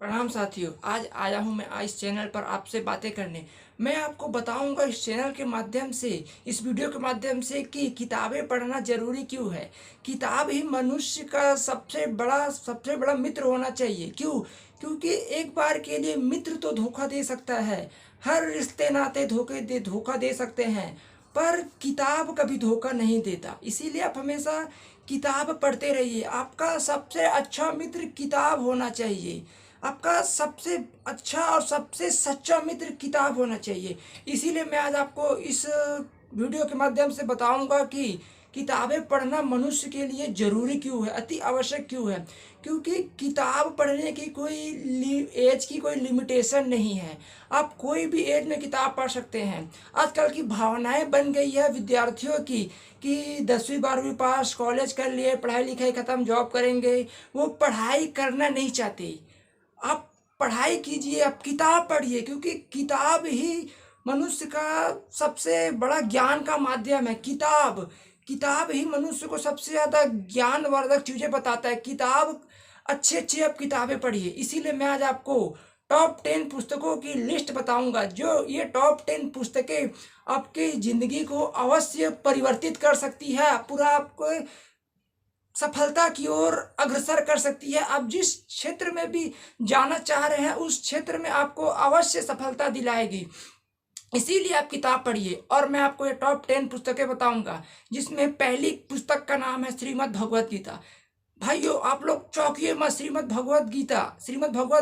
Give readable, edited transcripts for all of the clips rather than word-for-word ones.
प्रणाम साथियों। आज आया हूँ मैं इस चैनल पर आपसे बातें करने। मैं आपको बताऊंगा इस चैनल के माध्यम से, इस वीडियो के माध्यम से कि किताबें पढ़ना जरूरी क्यों है। किताब ही मनुष्य का सबसे बड़ा मित्र होना चाहिए। क्यों? क्योंकि एक बार के लिए मित्र तो धोखा दे सकता है, हर रिश्ते नाते धोखा दे सकते हैं, पर किताब कभी धोखा नहीं देता। इसीलिए आप हमेशा किताब पढ़ते रहिए। आपका सबसे अच्छा मित्र किताब होना चाहिए। आपका सबसे अच्छा और सबसे सच्चा मित्र किताब होना चाहिए। इसीलिए मैं आज आपको इस वीडियो के माध्यम से बताऊंगा कि किताबें पढ़ना मनुष्य के लिए जरूरी क्यों है, अति आवश्यक क्यों है। क्योंकि किताब पढ़ने की एज की कोई लिमिटेशन नहीं है। आप कोई भी एज में किताब पढ़ सकते हैं। आजकल की भावनाएं बन गई है विद्यार्थियों की कि 10वीं 12वीं पास, कॉलेज कर लिए, पढ़ाई लिखाई खत्म, जॉब करेंगे। वो पढ़ाई करना नहीं चाहते। आप पढ़ाई कीजिए, आप किताब पढ़िए, क्योंकि किताब ही मनुष्य का सबसे बड़ा ज्ञान का माध्यम है। किताब ही मनुष्य को सबसे ज़्यादा ज्ञानवर्धक चीज़ें बताता है। किताब अच्छी अच्छी आप किताबें पढ़िए। इसीलिए मैं आज आपको टॉप 10 पुस्तकों की लिस्ट बताऊंगा। जो ये टॉप 10 पुस्तकें आपकी ज़िंदगी को अवश्य परिवर्तित कर सकती है, पूरा आपको सफलता की ओर अग्रसर कर सकती है। आप जिस क्षेत्र में भी जाना चाह रहे हैं उस क्षेत्र में आपको अवश्य सफलता दिलाएगी। इसीलिए आप किताब पढ़िए। और मैं आपको ये टॉप 10 पुस्तकें बताऊंगा, जिसमें पहली पुस्तक का नाम है श्रीमद् भगवत गीता। भाइयों, आप लोग चौंकिए मत। श्रीमद् भगवत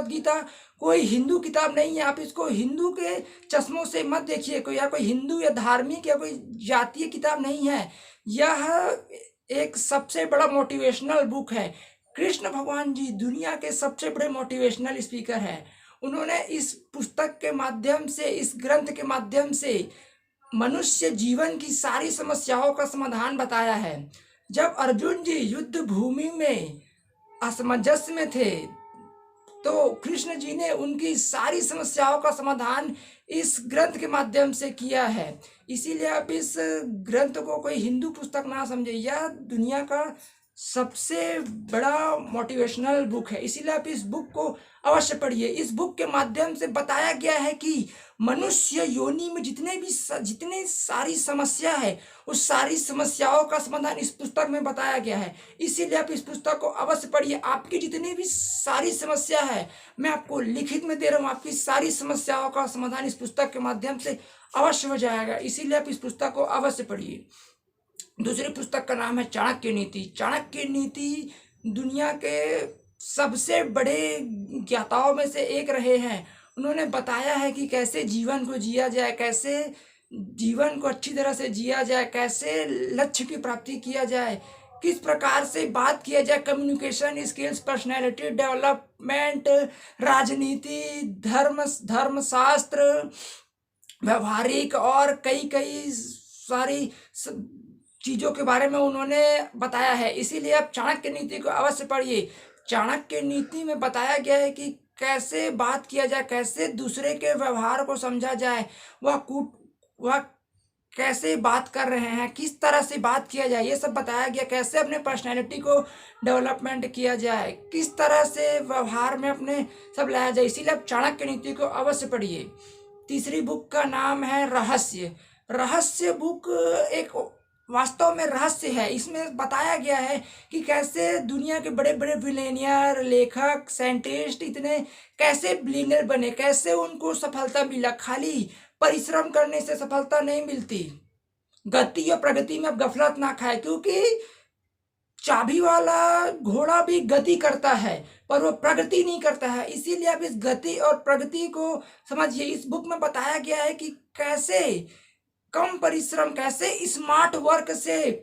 गीता कोई हिंदू किताब नहीं है। आप इसको हिंदू के चश्मों से मत देखिए। कोई हिंदू या धार्मिक या कोई जातीय किताब नहीं है। यह एक सबसे बड़ा मोटिवेशनल बुक है। कृष्ण भगवान जी दुनिया के सबसे बड़े मोटिवेशनल स्पीकर हैं। उन्होंने इस पुस्तक के माध्यम से, इस ग्रंथ के माध्यम से मनुष्य जीवन की सारी समस्याओं का समाधान बताया है। जब अर्जुन जी युद्ध भूमि में असमंजस में थे, तो कृष्ण जी ने उनकी सारी समस्याओं का समाधान इस ग्रंथ के माध्यम से किया है। इसीलिए आप इस ग्रंथ को कोई हिंदू पुस्तक ना समझे। यह दुनिया का सबसे बड़ा मोटिवेशनल बुक है। इसीलिए आप इस बुक को अवश्य पढ़िए। इस बुक के माध्यम से बताया गया है कि मनुष्य योनि में जितने सारी समस्या है, उस सारी समस्याओं का समाधान इस पुस्तक में बताया गया है। इसीलिए आप इस पुस्तक को अवश्य पढ़िए। आपकी जितनी भी सारी समस्या है, मैं आपको लिखित में दे रहा हूँ। आपकी सारी समस्याओं का समाधान इस पुस्तक के माध्यम से अवश्य हो जाएगा। इसीलिए आप इस पुस्तक को अवश्य पढ़िए। दूसरी पुस्तक का नाम है चाणक्य नीति। चाणक्य नीति दुनिया के सबसे बड़े ज्ञाताओं में से एक रहे हैं। उन्होंने बताया है कि कैसे जीवन को जिया जाए, कैसे जीवन को अच्छी तरह से जिया जाए, कैसे लक्ष्य की प्राप्ति किया जाए, किस प्रकार से बात किया जाए, कम्युनिकेशन स्किल्स, पर्सनैलिटी डेवलपमेंट, राजनीति, धर्मशास्त्र, व्यवहारिक और कई कई सारी चीज़ों के बारे में उन्होंने बताया है। इसीलिए आप चाणक्य नीति को अवश्य पढ़िए। चाणक्य नीति में बताया गया है कि कैसे बात किया जाए, कैसे दूसरे के व्यवहार को समझा जाए, वह कैसे बात कर रहे हैं, किस तरह से बात किया जाए, ये सब बताया गया। कैसे अपने पर्सनैलिटी को डेवलपमेंट किया जाए, किस तरह से व्यवहार में अपने सब लाया जाए। इसीलिए आप चाणक्य नीति को अवश्य पढ़िए। तीसरी बुक का नाम है रहस्य। रहस्य बुक एक वास्तव में रहस्य है। इसमें बताया गया है कि कैसे दुनिया के बड़े बड़े बिलियनियर, लेखक, साइंटिस्ट इतने कैसे बिलियनियर बने, कैसे उनको सफलता मिला। खाली परिश्रम करने से सफलता नहीं मिलती। गति और प्रगति में अब गफलत ना खाए, क्योंकि चाबी वाला घोड़ा भी गति करता है पर वो प्रगति नहीं करता है। इसीलिए आप इस गति और प्रगति को समझिए। इस बुक में बताया गया है कि कैसे कम परिश्रम, कैसे स्मार्ट वर्क से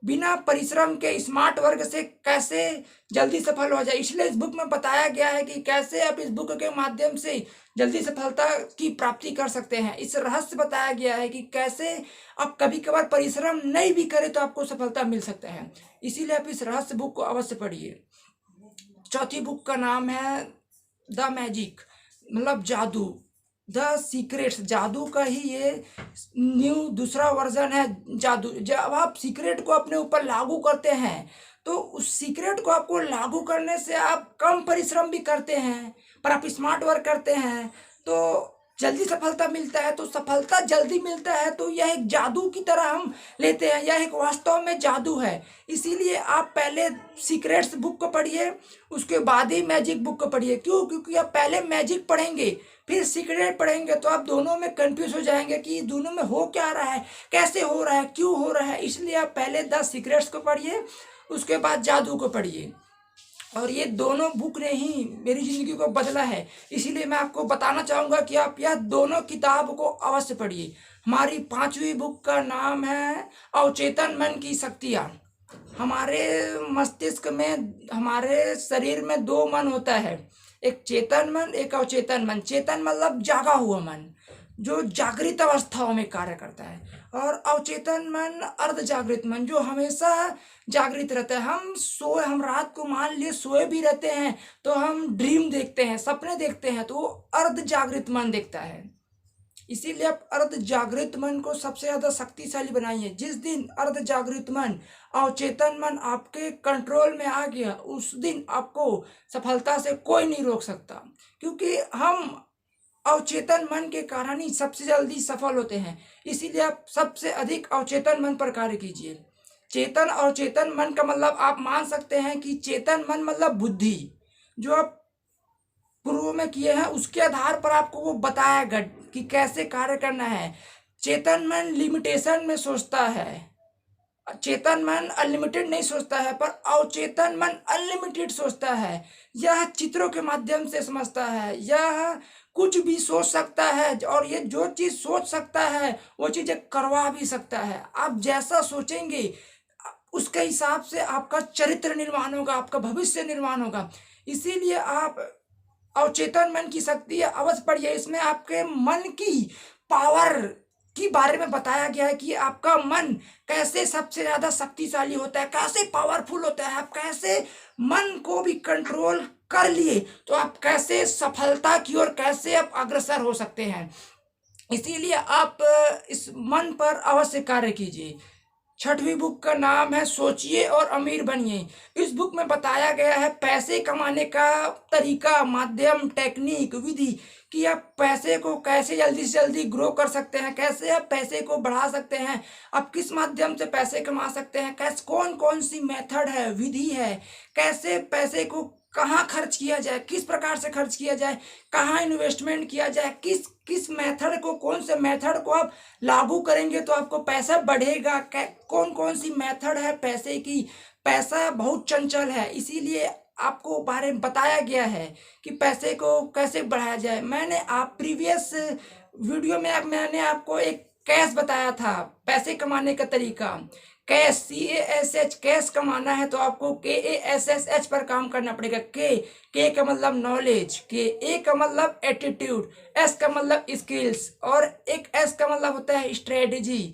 बिना परिश्रम के स्मार्ट वर्क से कैसे जल्दी सफल हो जाए। इसलिए इस बुक में बताया गया है कि कैसे आप इस बुक के माध्यम से जल्दी सफलता की प्राप्ति कर सकते हैं। इस रहस्य बताया गया है कि कैसे आप कभी कभार परिश्रम नहीं भी करें तो आपको सफलता मिल सकता है। इसीलिए आप इस रहस्य बुक को अवश्य पढ़िए। चौथी बुक का नाम है द मैजिक, मतलब जादू, द सीक्रेट्स। जादू का ही ये दूसरा वर्जन है। जादू, जब आप सीक्रेट को अपने ऊपर लागू करते हैं तो उस सीक्रेट को आपको लागू करने से आप कम परिश्रम भी करते हैं, पर आप स्मार्ट वर्क करते हैं तो जल्दी सफलता मिलता है। तो सफलता जल्दी मिलता है तो यह एक जादू की तरह हम लेते हैं, यह एक वास्तव में जादू है। इसीलिए आप पहले सीक्रेट्स बुक को पढ़िए, उसके बाद ही मैजिक बुक को पढ़िए। क्यों? क्योंकि आप पहले मैजिक पढ़ेंगे फिर सीक्रेट पढ़ेंगे तो आप दोनों में कंफ्यूज हो जाएंगे कि दोनों में हो क्या रहा है, कैसे हो रहा है, क्यों हो रहा है। इसलिए आप पहले 10 सीक्रेट्स को पढ़िए, उसके बाद जादू को पढ़िए। और ये दोनों बुक ने ही मेरी ज़िंदगी को बदला है। इसीलिए मैं आपको बताना चाहूँगा कि आप यह दोनों किताब को अवश्य पढ़िए। हमारी 5वीं बुक का नाम है अवचेतन मन की शक्तियाँ। हमारे मस्तिष्क में, हमारे शरीर में 2 मन होता है, एक चेतन मन, एक अवचेतन मन। चेतन मतलब जागा हुआ मन, जो जागृत अवस्थाओं में कार्य करता है, और अवचेतन मन अर्ध जागृत मन, जो हमेशा जागृत रहता है। हम रात को मान लिए सोए भी रहते हैं तो हम ड्रीम देखते हैं, सपने देखते हैं, तो वो अर्ध जागृत मन देखता है। इसीलिए आप अर्ध जागृत मन को सबसे ज्यादा शक्तिशाली बनाइए। जिस दिन अर्ध जागृत मन, अवचेतन मन आपके कंट्रोल में आ गया, उस दिन आपको सफलता से कोई नहीं रोक सकता। क्योंकि हम अवचेतन मन के कारण ही सबसे जल्दी सफल होते हैं। इसीलिए आप सबसे अधिक अवचेतन मन पर कार्य कीजिए। चेतन और चेतन मन का मतलब आप मान सकते हैं कि चेतन मन मतलब बुद्धि, जो आप पूर्व में किए हैं उसके आधार पर आपको वो बताया गया कि कैसे कार्य करना है। चेतन मन लिमिटेशन में सोचता है, चेतन मन अनलिमिटेड नहीं सोचता है, पर अवचेतन मन अनलिमिटेड सोचता है। यह चित्रों के माध्यम से समझता है, यह कुछ भी सोच सकता है, और ये जो चीज सोच सकता है वो चीजें करवा भी सकता है। आप जैसा सोचेंगे उसके हिसाब से आपका चरित्र निर्माण होगा, आपका भविष्य निर्माण होगा। इसीलिए आप अवचेतन मन की शक्ति अवश्य पढ़िए। इसमें आपके मन की पावर के बारे में बताया गया है कि आपका मन कैसे सबसे ज्यादा शक्तिशाली होता है, कैसे पावरफुल होता है। आप कैसे मन को भी कंट्रोल कर लिए तो आप कैसे सफलता की ओर कैसे आप अग्रसर हो सकते हैं। इसीलिए आप इस मन पर अवश्य कार्य कीजिए। 6वीं बुक का नाम है सोचिए और अमीर बनिए। इस बुक में बताया गया है पैसे कमाने का तरीका, माध्यम, टेक्निक, विधि, कि आप पैसे को कैसे जल्दी से जल्दी ग्रो कर सकते हैं, कैसे आप पैसे को बढ़ा सकते हैं, आप किस माध्यम से पैसे कमा सकते हैं, कैसे कौन कौन सी मेथड है, विधि है, कैसे पैसे को कहाँ खर्च किया जाए, किस प्रकार से खर्च किया जाए, कहाँ इन्वेस्टमेंट किया जाए, किस किस मेथड को, कौन से मेथड को आप लागू करेंगे तो आपको पैसा बढ़ेगा, कौन कौन सी मेथड है पैसे की। पैसा बहुत चंचल है, इसीलिए आपको बारे में बताया गया है कि पैसे को कैसे बढ़ाया जाए। मैंने आप प्रीवियस वीडियो में मैंने आपको एक कैश बताया था, पैसे कमाने का तरीका। कैश, CASH, कैश कमाना है तो आपको KASSH पर काम करना पड़ेगा। के का मतलब नॉलेज, के ए का मतलब एटीट्यूड, एस का मतलब स्किल्स, और एक एस का मतलब होता है स्ट्रेटजी,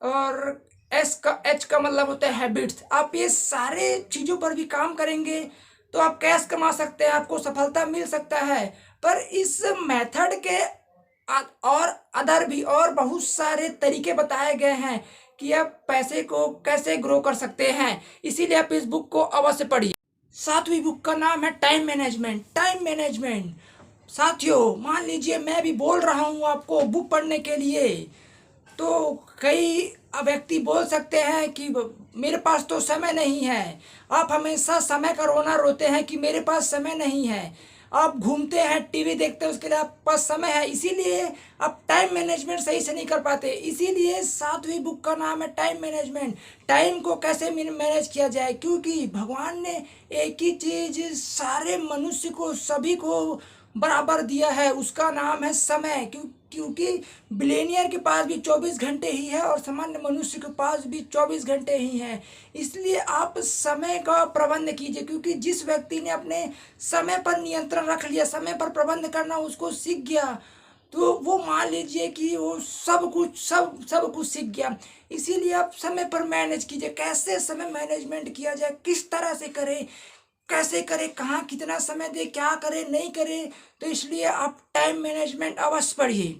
और एच का मतलब होता है हैबिट्स। आप ये सारे चीजों पर भी काम करेंगे तो आप कैश कमा सकते हैं, आपको सफलता मिल सकता है। पर इस मेथड के और अदर भी और बहुत सारे तरीके बताए गए हैं कि आप पैसे को कैसे ग्रो कर सकते हैं। इसीलिए आप इस बुक को अवश्य पढ़िए। 7वीं बुक का नाम है टाइम मैनेजमेंट। टाइम मैनेजमेंट साथियों, मान लीजिए मैं भी बोल रहा हूँ आपको बुक पढ़ने के लिए, तो कई व्यक्ति बोल सकते हैं कि मेरे पास तो समय नहीं है। आप हमेशा समय का रोना रोते हैं कि मेरे पास समय नहीं है। आप घूमते हैं, टीवी देखते हैं, उसके लिए आपके पास समय है, इसीलिए आप टाइम मैनेजमेंट सही से नहीं कर पाते। इसीलिए 7वीं बुक का नाम है टाइम मैनेजमेंट। टाइम को कैसे मैनेज किया जाए, क्योंकि भगवान ने एक ही चीज सारे मनुष्य को, सभी को बराबर दिया है, उसका नाम है समय। क्योंकि बिलियनियर के पास भी 24 घंटे ही है और सामान्य मनुष्य के पास भी 24 घंटे ही हैं। इसलिए आप समय का प्रबंध कीजिए, क्योंकि जिस व्यक्ति ने अपने समय पर नियंत्रण रख लिया, समय पर प्रबंध करना उसको सीख गया, तो वो मान लीजिए कि वो सब कुछ सीख गया। इसीलिए आप समय पर मैनेज कीजिए। कैसे समय मैनेजमेंट किया जाए, किस तरह से करें, कैसे करें, कहाँ कितना समय दे, क्या करें नहीं करें, तो इसलिए आप टाइम मैनेजमेंट अवश्य पढ़िए।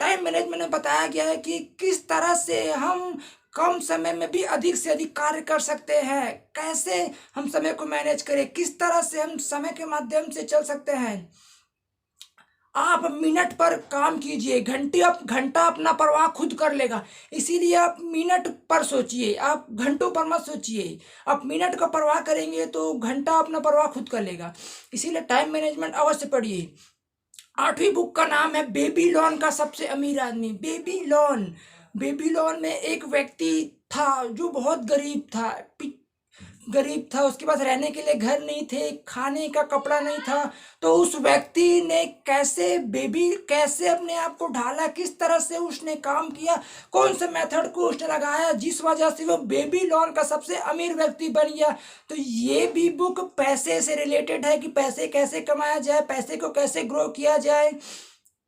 टाइम मैनेजमेंट में बताया गया है कि किस तरह से हम कम समय में भी अधिक से अधिक कार्य कर सकते हैं। कैसे हम समय को मैनेज करें, किस तरह से हम समय के माध्यम से चल सकते हैं। आप मिनट पर काम कीजिए, घंटा अपना परवाह खुद कर लेगा। इसीलिए आप मिनट पर सोचिए, आप घंटों पर मत सोचिए। आप मिनट का परवाह करेंगे तो घंटा अपना परवाह खुद कर लेगा। इसीलिए टाइम मैनेजमेंट अवश्य पढ़िए। 8वीं बुक का नाम है बेबीलोन का सबसे अमीर आदमी। बेबीलोन में एक व्यक्ति था जो बहुत गरीब था। उसके पास रहने के लिए घर नहीं थे, खाने का कपड़ा नहीं था। तो उस व्यक्ति ने कैसे अपने आप को ढाला, किस तरह से उसने काम किया, कौन से मेथड को उसने लगाया, जिस वजह से वो बेबीलोन का सबसे अमीर व्यक्ति बन गया। तो ये भी बुक पैसे से रिलेटेड है कि पैसे कैसे कमाया जाए, पैसे को कैसे ग्रो किया जाए।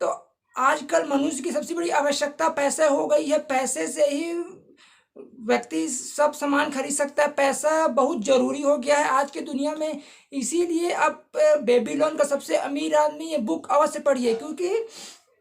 तो आजकल मनुष्य की सबसे बड़ी आवश्यकता पैसे हो गई है। पैसे से ही व्यक्ति सब सामान खरीद सकता है। पैसा बहुत जरूरी हो गया है आज की दुनिया में। इसीलिए अब बेबीलोन का सबसे अमीर आदमी ये बुक अवश्य पढ़िए, क्योंकि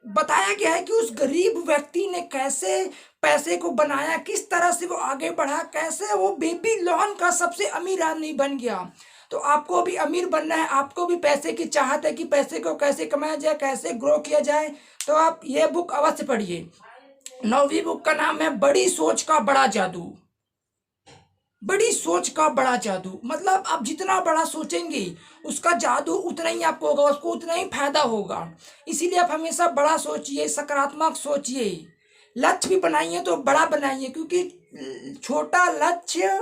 बताया गया है कि उस गरीब व्यक्ति ने कैसे पैसे को बनाया, किस तरह से वो आगे बढ़ा, कैसे वो बेबीलोन का सबसे अमीर आदमी बन गया। तो आपको भी अमीर बनना है, आपको भी पैसे की चाहत है कि पैसे को कैसे कमाया जाए, कैसे ग्रो किया जाए। तो आप ये बुक अवश्य पढ़िए। 9वीं बुक का नाम है बड़ी सोच का बड़ा जादू। बड़ी सोच का बड़ा जादू मतलब आप जितना बड़ा सोचेंगे उसका जादू उतना ही आपको होगा, उसको उतना ही फायदा होगा। इसीलिए आप हमेशा बड़ा सोचिए, सकारात्मक सोचिए। लक्ष्य भी बनाइए तो बड़ा बनाइए, क्योंकि छोटा लक्ष्य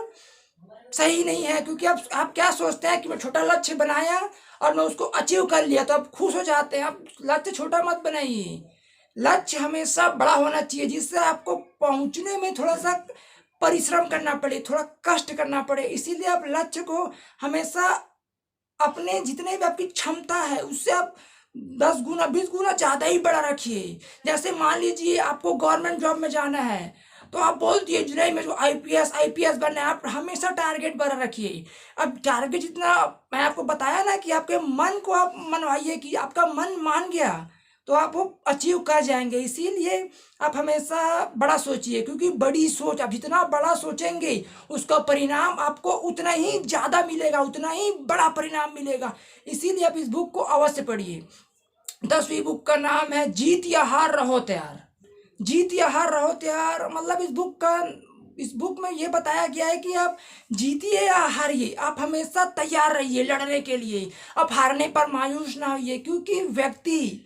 सही नहीं है। क्योंकि आप क्या सोचते हैं कि मैं छोटा लक्ष्य बनाया और मैं उसको अचीव कर लिया तो आप खुश हो जाते हैं। आप लक्ष्य छोटा मत बनाइए, लक्ष्य हमेशा बड़ा होना चाहिए, जिससे आपको पहुंचने में थोड़ा सा परिश्रम करना पड़े, थोड़ा कष्ट करना पड़े। इसीलिए आप लक्ष्य को हमेशा अपने जितने भी आपकी क्षमता है उससे आप 10 गुना 20 गुना ज़्यादा ही बड़ा रखिए। जैसे मान लीजिए आपको गवर्नमेंट जॉब में जाना है तो आप बोल दिए जुलाई में जो आईपीएस बनना है, आप हमेशा टारगेट बड़ा रखिए। अब टारगेट जितना मैं आपको बताया ना कि आपके मन को आप मनवाइए कि आपका मन मान गया तो आप वो अचीव कर जाएंगे। इसीलिए आप हमेशा बड़ा सोचिए, क्योंकि बड़ी सोच आप जितना बड़ा सोचेंगे उसका परिणाम आपको उतना ही ज़्यादा मिलेगा, उतना ही बड़ा परिणाम मिलेगा। इसीलिए आप इस बुक को अवश्य पढ़िए। 10वीं बुक का नाम है जीत या हार रहो तैयार। जीत या हार रहो तैयार मतलब इस बुक में ये बताया गया है कि आप जीतिए या हारिए, आप हमेशा तैयार रहिए लड़ने के लिए। आप हारने पर मायूस ना होइए, क्योंकि व्यक्ति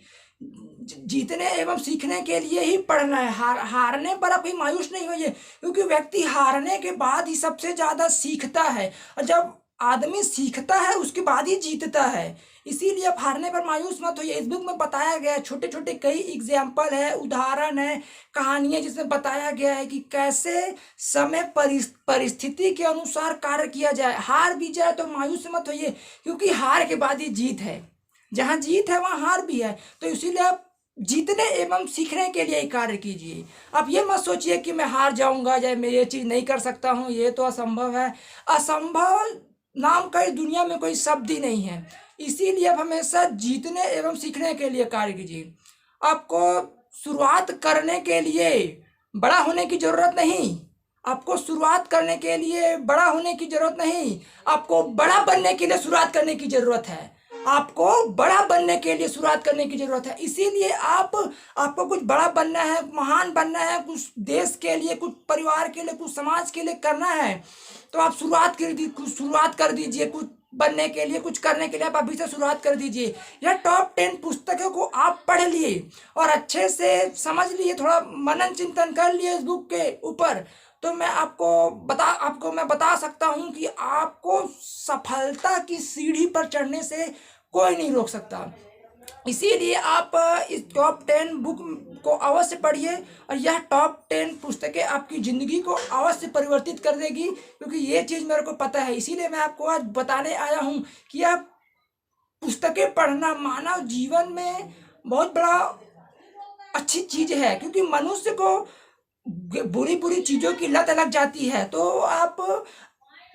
जीतने एवं सीखने के लिए ही पढ़ना है। हारने पर आप कहीं मायूस नहीं होइए, क्योंकि व्यक्ति हारने के बाद ही सबसे ज़्यादा सीखता है, और जब आदमी सीखता है उसके बाद ही जीतता है। इसीलिए आप हारने पर मायूस मत होइए। इस बुक में बताया गया है, छोटे छोटे कई एग्जाम्पल है, उदाहरण है, कहानियाँ, जिसमें बताया गया है कि कैसे समय परिस्थिति के अनुसार कार्य किया जाए। हार भी जाए तो मायूस मत होइए, क्योंकि हार के बाद ही जीत है। जहाँ जीत है वहाँ हार भी है। तो इसीलिए आप जीतने एवं सीखने के लिए ही कार्य कीजिए। आप ये मत सोचिए कि मैं हार जाऊंगा या मैं ये चीज़ नहीं कर सकता हूँ, ये तो असंभव है। असंभव नाम का इस दुनिया में कोई शब्द ही नहीं है। इसीलिए आप हमेशा जीतने एवं सीखने के लिए कार्य कीजिए। आपको शुरुआत करने के लिए बड़ा होने की जरूरत नहीं, आपको शुरुआत करने के लिए बड़ा होने की जरूरत नहीं, आपको बड़ा बनने के लिए शुरुआत करने की जरूरत है। आपको बड़ा बनने के लिए शुरुआत करने की जरूरत है। इसीलिए आपको कुछ बड़ा बनना है, महान बनना है, कुछ देश के लिए, कुछ परिवार के लिए, कुछ समाज के लिए करना है, तो आप शुरुआत कर दीजिए। कुछ बनने के लिए, कुछ करने के लिए आप अभी से शुरुआत कर दीजिए। यह टॉप 10 पुस्तकों को आप पढ़ लिए और अच्छे से समझ लिए, थोड़ा मनन चिंतन कर लिए इस बुक के ऊपर, तो मैं आपको मैं बता सकता हूँ कि आपको सफलता की सीढ़ी पर चढ़ने से कोई नहीं रोक सकता। इसीलिए आप इस टॉप 10 बुक को अवश्य पढ़िए, और यह टॉप 10 पुस्तकें आपकी ज़िंदगी को अवश्य परिवर्तित कर देगी, क्योंकि ये चीज़ मेरे को पता है। इसीलिए मैं आपको आज बताने आया हूँ कि आप पुस्तकें पढ़ना मानव जीवन में बहुत बड़ा अच्छी चीज़ है, क्योंकि मनुष्य को बुरी बुरी चीज़ों की लत लग जाती है। तो आप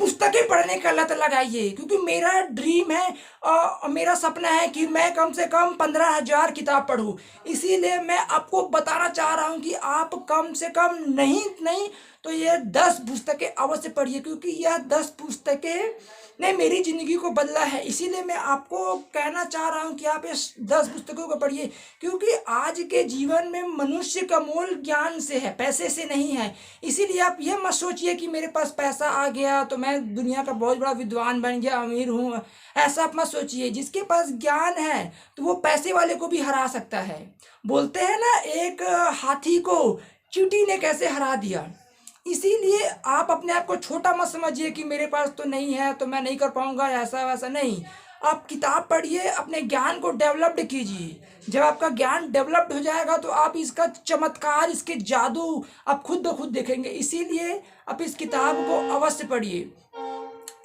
पुस्तकें पढ़ने का लत लगाइए, क्योंकि मेरा ड्रीम है मेरा सपना है कि मैं कम से कम 15,000 किताब पढूं। इसीलिए मैं आपको बताना चाह रहा हूं कि आप कम से कम नहीं नहीं तो ये 10 पुस्तकें अवश्य पढ़िए, क्योंकि यह 10 पुस्तकें ने मेरी ज़िंदगी को बदला है। इसीलिए मैं आपको कहना चाह रहा हूं कि आप इस 10 पुस्तकों को पढ़िए, क्योंकि आज के जीवन में मनुष्य का मोल ज्ञान से है, पैसे से नहीं है। इसीलिए आप ये मत सोचिए कि मेरे पास पैसा आ गया तो मैं दुनिया का बहुत बड़ा विद्वान बन गया, अमीर हूँ। ऐसा आप मत सोचिए। जिसके पास ज्ञान है तो वो पैसे वाले को भी हरा सकता है। बोलते हैं ना, एक हाथी को चींटी ने कैसे हरा दिया। इसीलिए आप अपने आप को छोटा मत समझिए कि मेरे पास तो नहीं है तो मैं नहीं कर पाऊंगा, ऐसा वैसा नहीं। आप किताब पढ़िए, अपने ज्ञान को डेवलप्ड कीजिए। जब आपका ज्ञान डेवलप्ड हो जाएगा तो आप इसका चमत्कार, इसके जादू आप खुद ब खुद देखेंगे। इसीलिए आप इस किताब को अवश्य पढ़िए।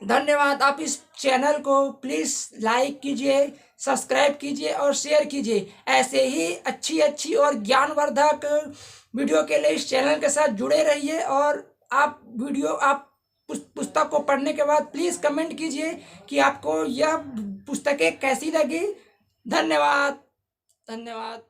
धन्यवाद। आप इस चैनल को प्लीज़ लाइक कीजिए, सब्सक्राइब कीजिए और शेयर कीजिए। ऐसे ही अच्छी अच्छी और ज्ञानवर्धक वीडियो के लिए इस चैनल के साथ जुड़े रहिए। और आप पुस्तक को पढ़ने के बाद प्लीज़ कमेंट कीजिए कि आपको यह पुस्तकें कैसी लगी। धन्यवाद। धन्यवाद।